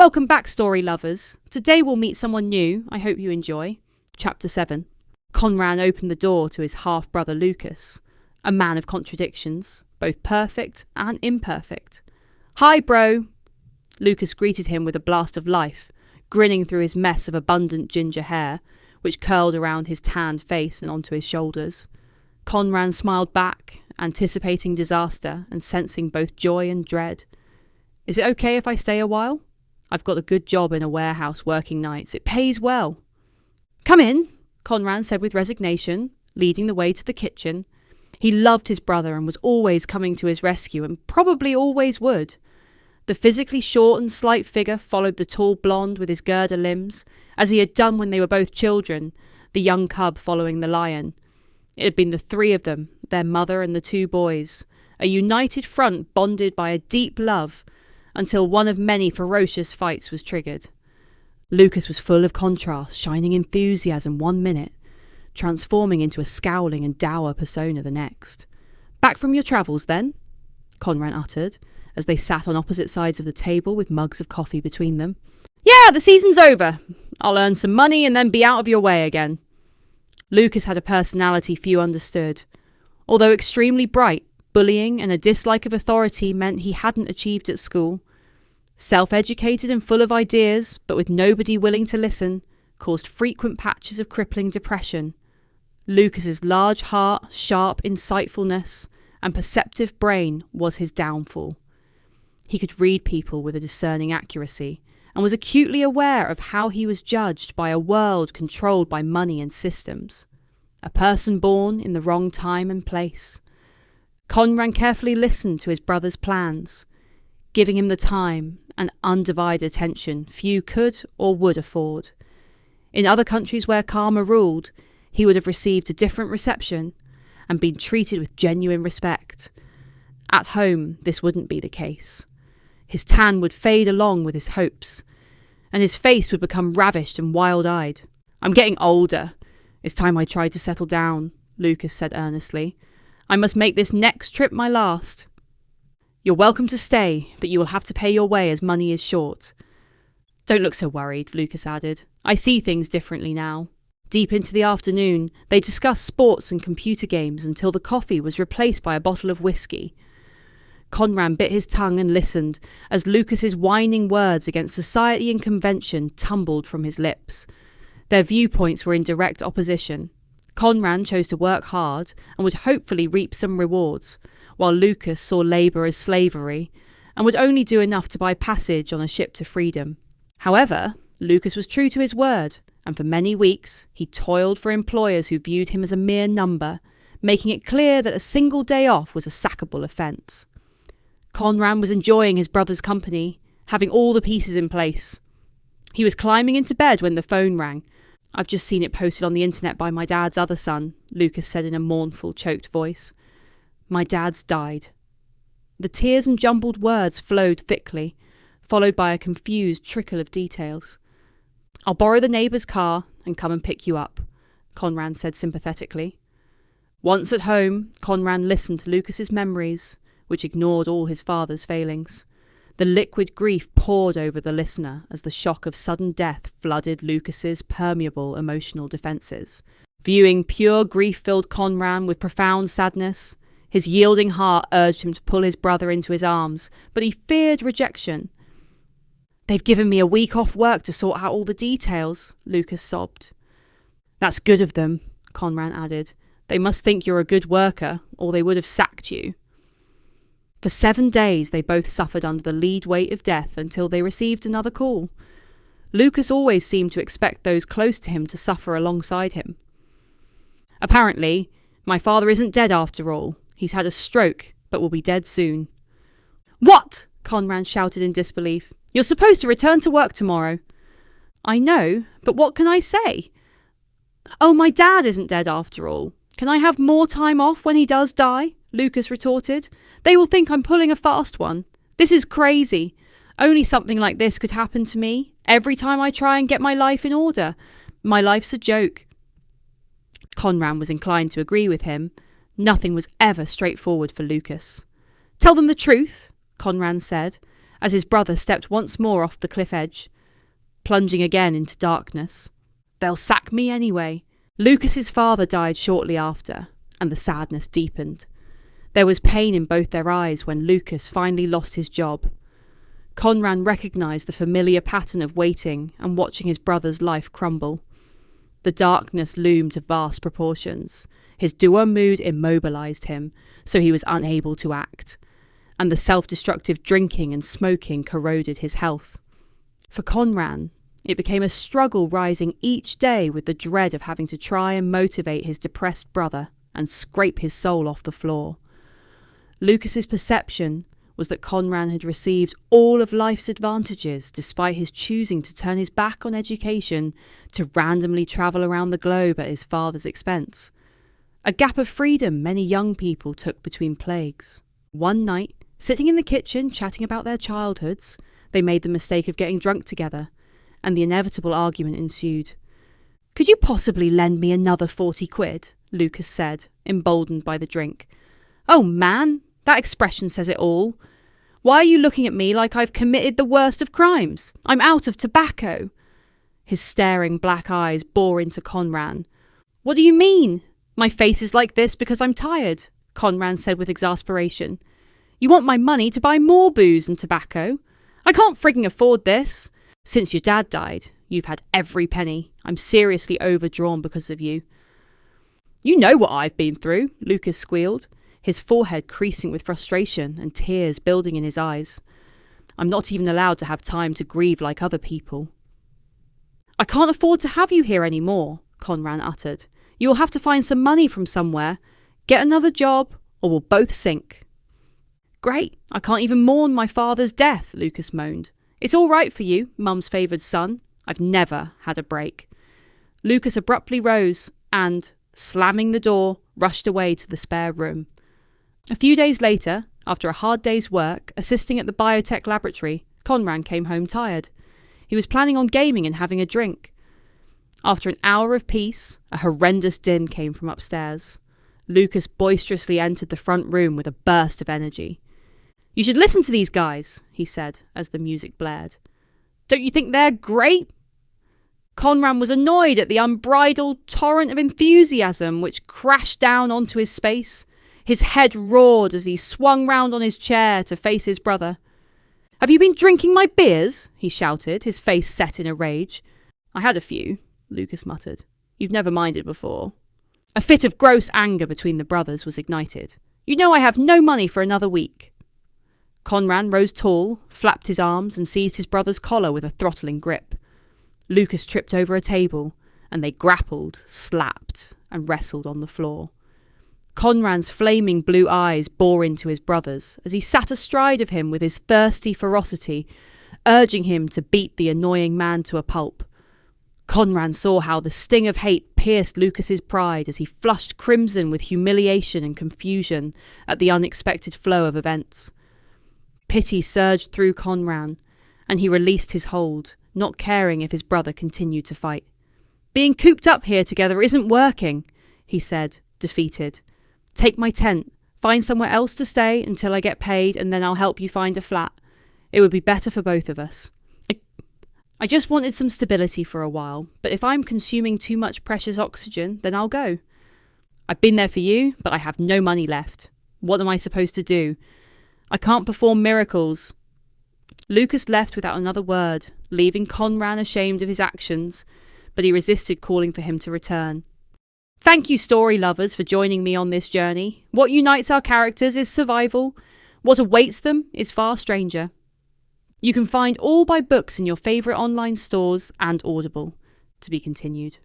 Welcome back, story lovers. Today we'll meet someone new. I hope you enjoy. Chapter 7. Conran opened the door to his half-brother Lucas, a man of contradictions, both perfect and imperfect. "Hi, bro." Lucas greeted him with a blast of life, grinning through his mess of abundant ginger hair, which curled around his tanned face and onto his shoulders. Conran smiled back, anticipating disaster and sensing both joy and dread. "Is it okay if I stay a while? I've got a good job in a warehouse working nights. It pays well." "Come in," Conran said with resignation, leading the way to the kitchen. He loved his brother and was always coming to his rescue, and probably always would. The physically short and slight figure followed the tall blonde with his girder limbs, as he had done when they were both children, the young cub following the lion. It had been the three of them, their mother and the two boys, a united front bonded by a deep love, until one of many ferocious fights was triggered. Lucas was full of contrast, shining enthusiasm one minute, transforming into a scowling and dour persona the next. "Back from your travels, then?" Conran uttered, as they sat on opposite sides of the table with mugs of coffee between them. "Yeah, the season's over. I'll earn some money and then be out of your way again." Lucas had a personality few understood. Although extremely bright, bullying and a dislike of authority meant he hadn't achieved at school. Self-educated and full of ideas, but with nobody willing to listen, caused frequent patches of crippling depression. Lucas's large heart, sharp insightfulness, and perceptive brain was his downfall. He could read people with a discerning accuracy, and was acutely aware of how he was judged by a world controlled by money and systems. A person born in the wrong time and place. Conran carefully listened to his brother's plans, giving him the time and undivided attention few could or would afford. In other countries where karma ruled, he would have received a different reception and been treated with genuine respect. At home, this wouldn't be the case. His tan would fade along with his hopes, and his face would become ravished and wild-eyed. "I'm getting older. It's time I tried to settle down," Lucas said earnestly. "I must make this next trip my last." "You're welcome to stay, but you will have to pay your way as money is short." "Don't look so worried," Lucas added. "I see things differently now." Deep into the afternoon, they discussed sports and computer games until the coffee was replaced by a bottle of whiskey. Conran bit his tongue and listened as Lucas's whining words against society and convention tumbled from his lips. Their viewpoints were in direct opposition. Conran chose to work hard and would hopefully reap some rewards, while Lucas saw labour as slavery and would only do enough to buy passage on a ship to freedom. However, Lucas was true to his word, and for many weeks he toiled for employers who viewed him as a mere number, making it clear that a single day off was a sackable offence. Conran was enjoying his brother's company, having all the pieces in place. He was climbing into bed when the phone rang. "I've just seen it posted on the internet by my dad's other son," Lucas said in a mournful, choked voice. "My dad's died." The tears and jumbled words flowed thickly, followed by a confused trickle of details. "I'll borrow the neighbour's car and come and pick you up," Conran said sympathetically. Once at home, Conran listened to Lucas's memories, which ignored all his father's failings. The liquid grief poured over the listener as the shock of sudden death flooded Lucas's permeable emotional defences. Viewing pure grief-filled Conran with profound sadness, his yielding heart urged him to pull his brother into his arms, but he feared rejection. "They've given me a week off work to sort out all the details," Lucas sobbed. "That's good of them," Conran added. "They must think you're a good worker, or they would have sacked you." For 7 days they both suffered under the lead weight of death until they received another call. Lucas always seemed to expect those close to him to suffer alongside him. "Apparently, my father isn't dead after all. He's had a stroke, but will be dead soon." "What?" Conran shouted in disbelief. "You're supposed to return to work tomorrow." "I know, but what can I say?" "Oh, my dad isn't dead after all. Can I have more time off when he does die?" Lucas retorted. "They will think I'm pulling a fast one. This is crazy. Only something like this could happen to me every time I try and get my life in order. My life's a joke." Conran was inclined to agree with him. Nothing was ever straightforward for Lucas. "Tell them the truth," Conran said, as his brother stepped once more off the cliff edge, plunging again into darkness. They'll sack me anyway. Lucas's father died shortly after, and the sadness deepened. There was pain in both their eyes when Lucas finally lost his job. Conran recognised the familiar pattern of waiting and watching his brother's life crumble. The darkness loomed to vast proportions. His dour mood immobilised him, so he was unable to act, and the self-destructive drinking and smoking corroded his health. For Conran, it became a struggle rising each day with the dread of having to try and motivate his depressed brother and scrape his soul off the floor. Lucas's perception was that Conran had received all of life's advantages despite his choosing to turn his back on education to randomly travel around the globe at his father's expense. A gap of freedom many young people took between plagues. One night, sitting in the kitchen chatting about their childhoods, they made the mistake of getting drunk together, and the inevitable argument ensued. "Could you possibly lend me another 40 quid?" Lucas said, emboldened by the drink. "Oh man, that expression says it all. Why are you looking at me like I've committed the worst of crimes? I'm out of tobacco." His staring black eyes bore into Conran. "What do you mean? My face is like this because I'm tired," Conran said with exasperation. "You want my money to buy more booze and tobacco? I can't frigging afford this. Since your dad died, you've had every penny. I'm seriously overdrawn because of you." "You know what I've been through," Lucas squealed, his forehead creasing with frustration and tears building in his eyes. "I'm not even allowed to have time to grieve like other people." "I can't afford to have you here anymore," Conran uttered. "You will have to find some money from somewhere. Get another job, or we'll both sink." "Great, I can't even mourn my father's death," Lucas moaned. "It's all right for you, Mum's favoured son. I've never had a break." Lucas abruptly rose and, slamming the door, rushed away to the spare room. A few days later, after a hard day's work, assisting at the biotech laboratory, Conran came home tired. He was planning on gaming and having a drink. After an hour of peace, a horrendous din came from upstairs. Lucas boisterously entered the front room with a burst of energy. "You should listen to these guys," he said as the music blared. "Don't you think they're great?" Conran was annoyed at the unbridled torrent of enthusiasm which crashed down onto his space. His head roared as he swung round on his chair to face his brother. "Have you been drinking my beers?" he shouted, his face set in a rage. "I had a few," Lucas muttered. "You've never minded before." A fit of gross anger between the brothers was ignited. "You know I have no money for another week." Conran rose tall, flapped his arms and seized his brother's collar with a throttling grip. Lucas tripped over a table, and they grappled, slapped, and wrestled on the floor. Conran's flaming blue eyes bore into his brother's as he sat astride of him with his thirsty ferocity, urging him to beat the annoying man to a pulp. Conran saw how the sting of hate pierced Lucas's pride as he flushed crimson with humiliation and confusion at the unexpected flow of events. Pity surged through Conran, and he released his hold, not caring if his brother continued to fight. "Being cooped up here together isn't working," he said, defeated. "Take my tent, find somewhere else to stay until I get paid, and then I'll help you find a flat. It would be better for both of us. I just wanted some stability for a while, but if I'm consuming too much precious oxygen, then I'll go. I've been there for you, but I have no money left. What am I supposed to do? I can't perform miracles." Lucas left without another word, leaving Conran ashamed of his actions, but he resisted calling for him to return. Thank you, story lovers, for joining me on this journey. What unites our characters is survival. What awaits them is far stranger. You can find all my books in your favourite online stores and Audible. To be continued.